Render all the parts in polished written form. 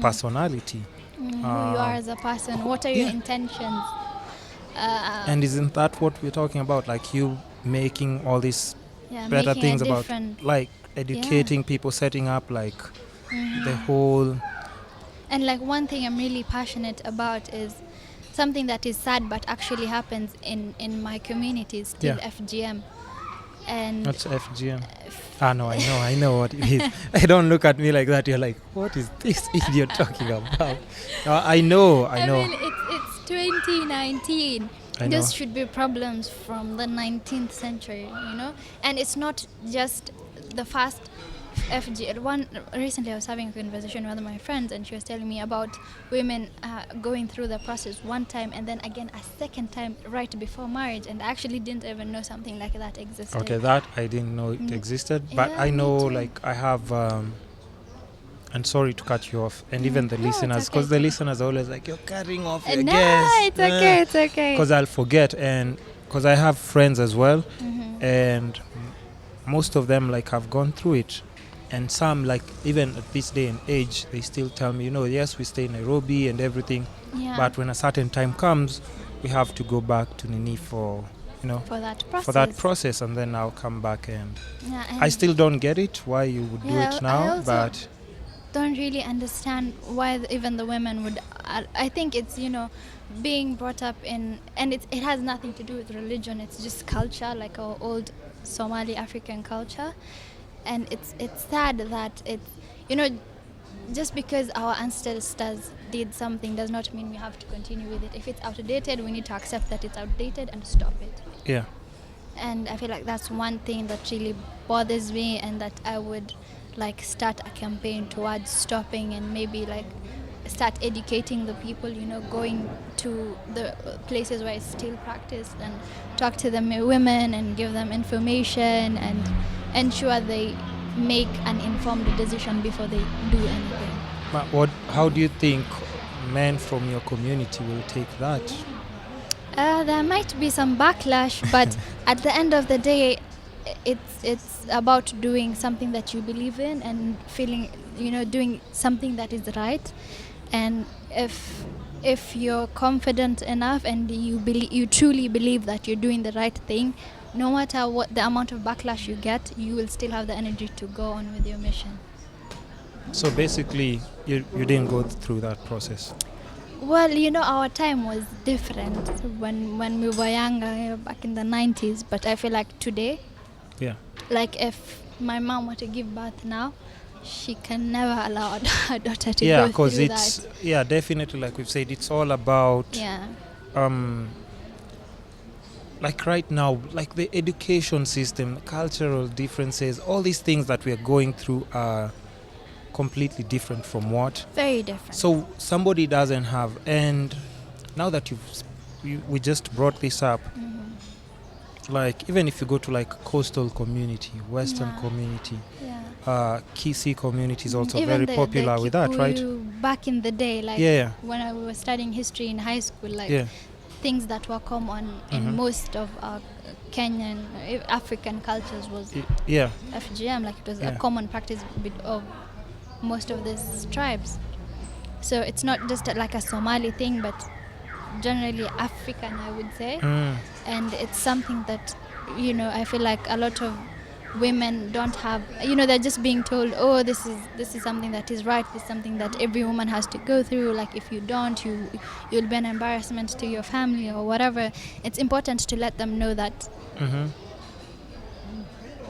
personality. Who you are as a person. What are your intentions? And isn't that what we're talking about? Like you making all these better things about, like educating people, setting up like the whole. And like one thing I'm really passionate about is something that is sad but actually happens in my community is still FGM. And what's FGM? No, I know what it is. I don't look at me like that. You're like, what is this idiot talking about? I know. I mean, it's 2019. This should be problems from the 19th century, you know? And it's not just the first FGM. Recently I was having a conversation with one of my friends and she was telling me about women going through the process one time and then again a second time right before marriage, and I actually didn't even know something like that existed. Okay, that I didn't know it existed, but I know, like I have and sorry to cut you off, and even the listeners, because the listeners are always like, you're cutting off your guests. It's okay. Because I'll forget, and because I have friends as well, and most of them like have gone through it. And some, like, even at this day and age, they still tell me, yes, we stay in Nairobi and everything, but when a certain time comes, we have to go back to Nini for that process, and then I'll come back and I still don't get it, why you would do it now, but don't really understand why even the women would. I think it's, being brought up in, and it has nothing to do with religion, it's just culture, like our old Somali African culture. And it's sad that just because our ancestors did something does not mean we have to continue with it. If it's outdated, we need to accept that it's outdated and stop it. Yeah. And I feel like that's one thing that really bothers me, and that I would like start a campaign towards stopping, and maybe like start educating the people, going to the places where it's still practiced and talk to the women and give them information and ensure they make an informed decision before they do anything. But how do you think men from your community will take that? There might be some backlash, but at the end of the day, it's about doing something that you believe in and feeling, doing something that is right. And if you're confident enough and you truly believe that you're doing the right thing, no matter what the amount of backlash you get, you will still have the energy to go on with your mission. So basically, you didn't go through that process? Well, our time was different when we were younger, back in the 90s. But I feel like today, like if my mom were to give birth now, she can never allow her daughter to go through that. Yeah, because definitely, like we've said, it's all about like right now, like the education system, cultural differences, all these things that we are going through are completely different from what? Very different. So somebody doesn't have, and now that we just brought this up, like even if you go to like coastal community, western community, Kisi community is also even very popular with that, right? Back in the day, like when I was studying history in high school, like things that were common in most of our Kenyan, African cultures was FGM, like it was a common practice of most of these tribes. So it's not just like a Somali thing, but generally African, I would say. And it's something that, I feel like a lot of women don't have, they're just being told, oh, this is something that is right, this is something that every woman has to go through, like if you don't, you'll be an embarrassment to your family or whatever. It's important to let them know that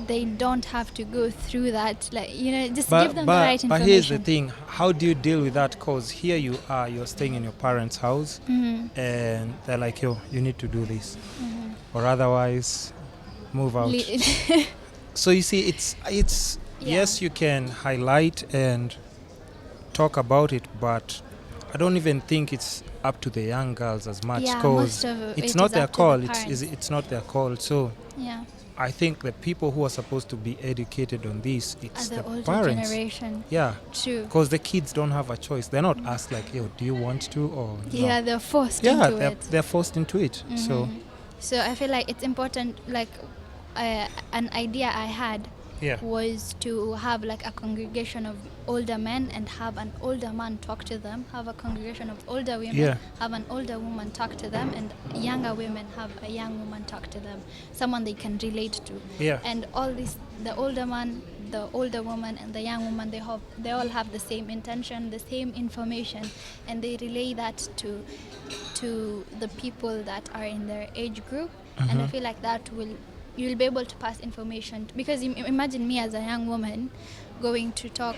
they don't have to go through that, like, just give them the right information. But here's the thing, how do you deal with that? Because here you're staying in your parents' house, and they're like, yo, you need to do this, or otherwise move out. So you see, it's yes, you can highlight and talk about it, but I don't even think it's up to the young girls as much, because it's not their call. It's not their call. So I think the people who are supposed to be educated on this, it's the parents. Generation. Yeah, true. Because the kids don't have a choice. They're not asked like, yo, do you want to, or no. They're forced into it. They're forced into it. So I feel like it's important, like an idea I had was to have like a congregation of older men and have an older man talk to them, have a congregation of older women, have an older woman talk to them, and younger women have a young woman talk to them, someone they can relate to. And all this, the older man, the older woman, and the young woman, they all have the same intention, the same information, and they relay that to the people that are in their age group. And I feel like that you'll be able to pass information, because imagine me as a young woman going to talk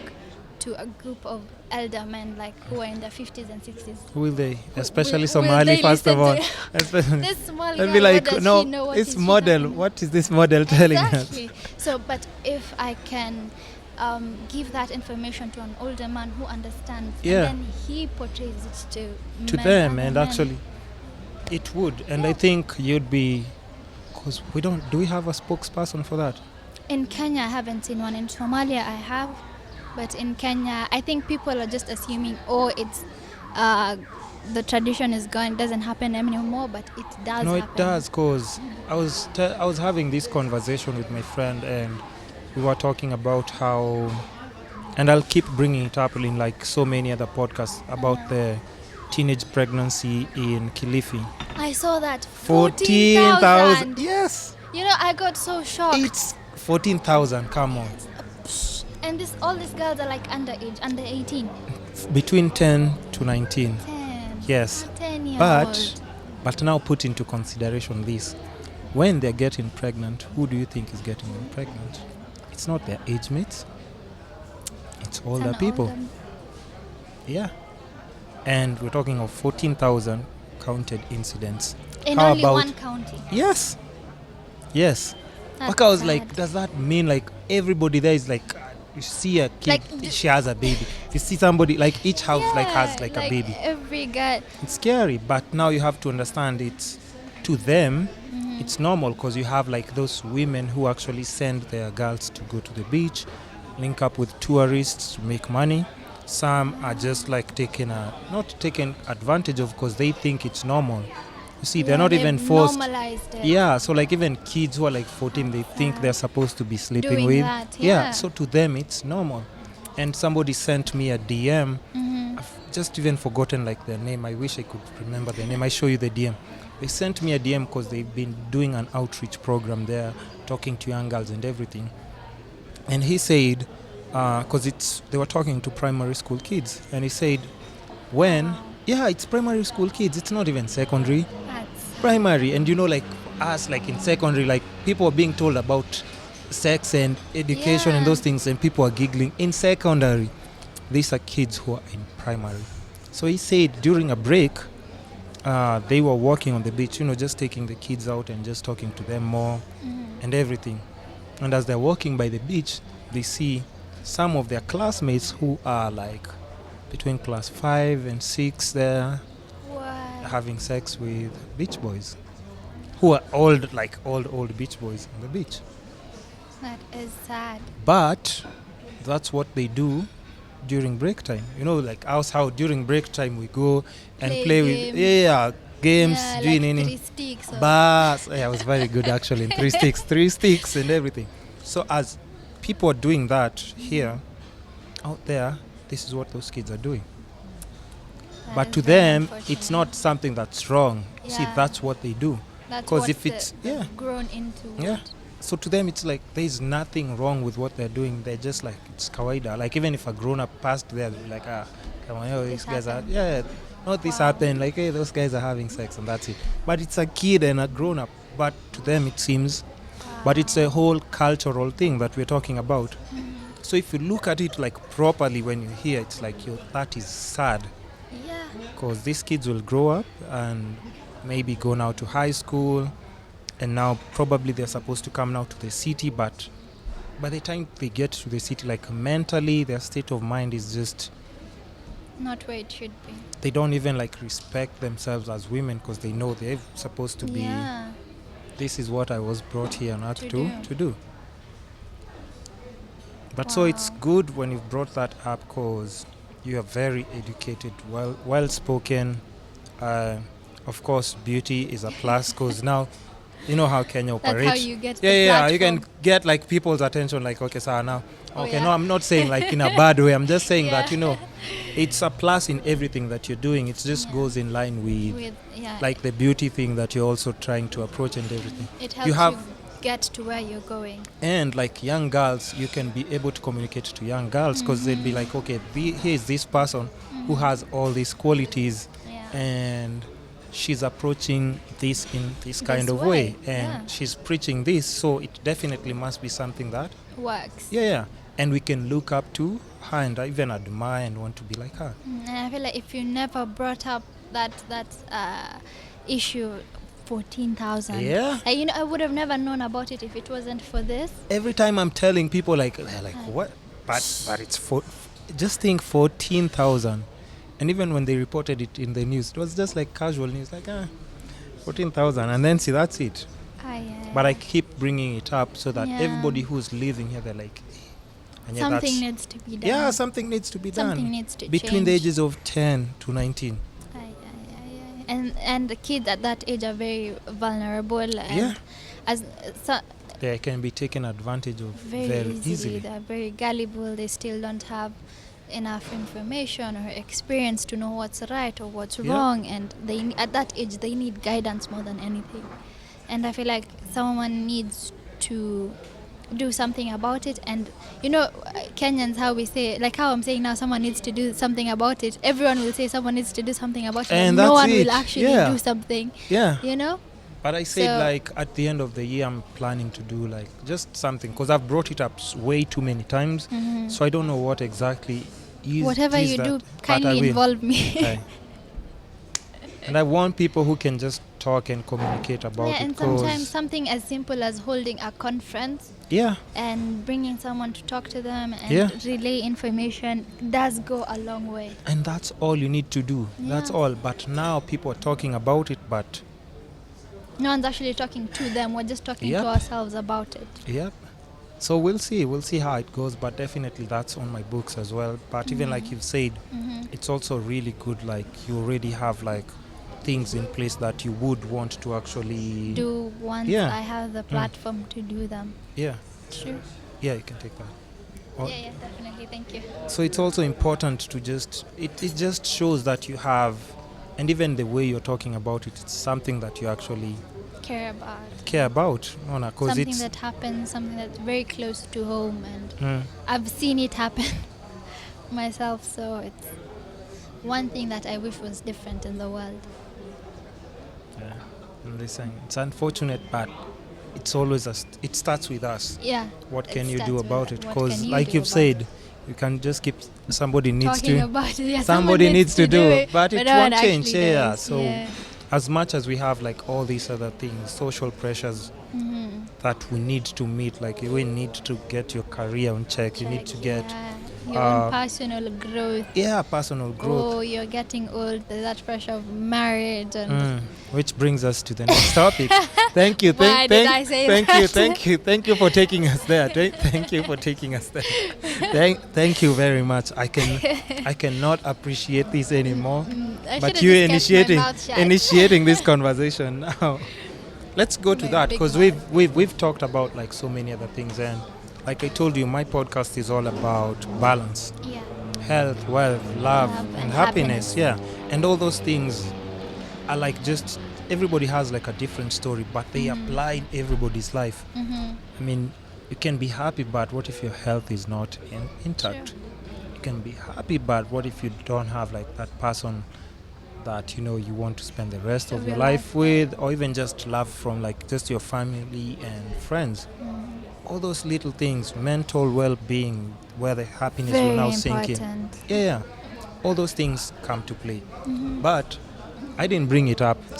to a group of elder men like who are in their 50s and 60s. Will they? Especially Somali, first of all. This Somali guy, be like, what does no, he know? What it's model. What is this model telling us? So, but if I can give that information to an older man who understands, and then he portrays it to them, and actually it would. And I think you'd be, because do we have a spokesperson for that? In Kenya, I haven't seen one. In Somalia, I have. But in Kenya, I think people are just assuming, it's the tradition is gone, it doesn't happen anymore, but it does happen. It does, because I was having this conversation with my friend, and we were talking about how, and I'll keep bringing it up in like so many other podcasts, about the teenage pregnancy in Kilifi. I saw that. 14,000. Yes. You know, I got so shocked. It's 14,000, come on. And all these girls are like underage, under 18. Between 10 to 19. 10. Yes. 10 years old. But now put into consideration this. When they're getting pregnant, who do you think is getting them pregnant? It's not their age mates. It's older people. Yeah. And we're talking of 14,000 counted incidents. In only one county? Yes. Yes. Like I was like, does that mean like everybody there is like, you see a kid, like she has a baby. You see somebody, like each house has like a baby. Every guy. It's scary, but now you have to understand it's, to them, it's normal, because you have like those women who actually send their girls to go to the beach, link up with tourists to make money. Some are just like not taken advantage of, because they think it's normal. You see, they're not even forced. Normalized it. Yeah, so like even kids who are like 14, they think they're supposed to be sleeping doing with. That, so to them it's normal. And somebody sent me a DM. I've just even forgotten like their name. I wish I could remember their name. I show you the DM. They sent me a DM because they've been doing an outreach program there, talking to young girls and everything. And he said, because they were talking to primary school kids, and he said, it's primary school kids, it's not even secondary. Primary. And you know, like us, like in secondary, like people are being told about sex and education and those things, and people are giggling. In secondary, these are kids who are in primary. So he said during a break, they were walking on the beach, just taking the kids out and just talking to them more and everything. And as they're walking by the beach, they see some of their classmates who are like between class 5 and 6 there, having sex with beach boys, who are old beach boys on the beach. That is sad. But that's what they do during break time. Like us, how during break time we go and play with games, doing like 3 sticks. Bars. I was very good actually in 3 sticks and everything. So as people are doing that here, out there, this is what those kids are doing. But to them, it's not something that's wrong. See, that's what they do. Because if it's grown into. Yeah. So to them, it's like there's nothing wrong with what they're doing. They're just like, it's kawaida. Like even if a grown-up passed there, they're like, come on, these guys are, this happened. Like, hey, those guys are having sex and that's it. But it's a kid and a grown-up. But to them, it seems, but it's a whole cultural thing that we're talking about. So if you look at it like properly when you hear, it's like, that is sad. Yeah. Because these kids will grow up and maybe go now to high school, and now probably they're supposed to come now to the city, but by the time they get to the city, like mentally, their state of mind is just not where it should be. They don't even like respect themselves as women, because they know they're supposed to be, this is what I was brought here on earth to do. But so it's good when you've brought that up, because you are very educated, well spoken. Of course, beauty is a plus, because now You know how Kenya operates. That's how you get you can get like people's attention, like, okay, so now, no, I'm not saying like in a bad way. I'm just saying that, it's a plus in everything that you're doing. It just goes in line with like the beauty thing that you're also trying to approach and everything. It helps you get to where you're going. And like young girls, you can be able to communicate to young girls because they'll be like, okay, here is this person who has all these qualities and she's approaching this in this kind of way and she's preaching this, so it definitely must be something that works. And we can look up to her and even admire and want to be like her. And I feel like if you never brought up that issue, 14,000. I would have never known about it if it wasn't for this. Every time I'm telling people, they're like, what? But it's just think 14,000. And even when they reported it in the news, it was just like casual news, like 14,000, and then see, that's it. But I keep bringing it up so that everybody who's living here, they're like, something needs to be done. Something needs to be done. Something needs to between change. The ages of 10 to 19. And the kids at that age are very vulnerable. And they can be taken advantage of very easily. They're very gullible. They still don't have enough information or experience to know what's right or what's wrong. And at that age, they need guidance more than anything. And I feel like someone needs to do something about it. And Kenyans, how we say, like how I'm saying now, someone needs to do something about it. Everyone will say someone needs to do something about it, and no one will actually do something. But I said, like, at the end of the year, I'm planning to do like just something, because I've brought it up way too many times. So I don't know what exactly is. Whatever you do, kindly involve me. And I want people who can just talk and communicate about it. And sometimes something as simple as holding a conference and bringing someone to talk to them and relay information does go a long way. And that's all you need to do. That's all. But now people are talking about it, but no one's actually talking to them. We're just talking to ourselves about it. So we'll see how it goes, but definitely that's on my books as well. But even like you've said, it's also really good, like you already have like things in place that you would want to actually do once I have the platform to do them. Sure. You can take that. Definitely. Thank you. So it's also important to just it just shows that you have, and even the way you're talking about it, it's something that you actually care about. Something that happens, something that's very close to home, and I've seen it happen myself, so it's one thing that I wish was different in the world. Listen, it's unfortunate, but it's always it starts with us. What can you do about it? Because like you've said, you can just keep somebody needs to do it, but it won't change. So as much as we have like all these other things, social pressures that we need to meet, like you need to get your career on check, you need to get your own personal growth. Personal growth. Oh, you're getting old. There's that pressure of marriage, and which brings us to the next topic. Thank you. Thank you for taking us there. Thank you for taking us there. Thank you very much. I cannot appreciate this anymore. But you initiating this conversation now. Let's go to that, because we've talked about like so many other things, and like I told you, my podcast is all about balance, health, wealth, love, and happiness. And all those things are like just everybody has like a different story, but they apply in everybody's life. I mean, you can be happy, but what if your health is not intact? Sure. You can be happy, but what if you don't have like that person that you want to spend the rest of your life with, or even just love from like just your family and friends? All those little things, mental well-being, where the happiness will now sink in. All those things come to play. But I didn't bring it up.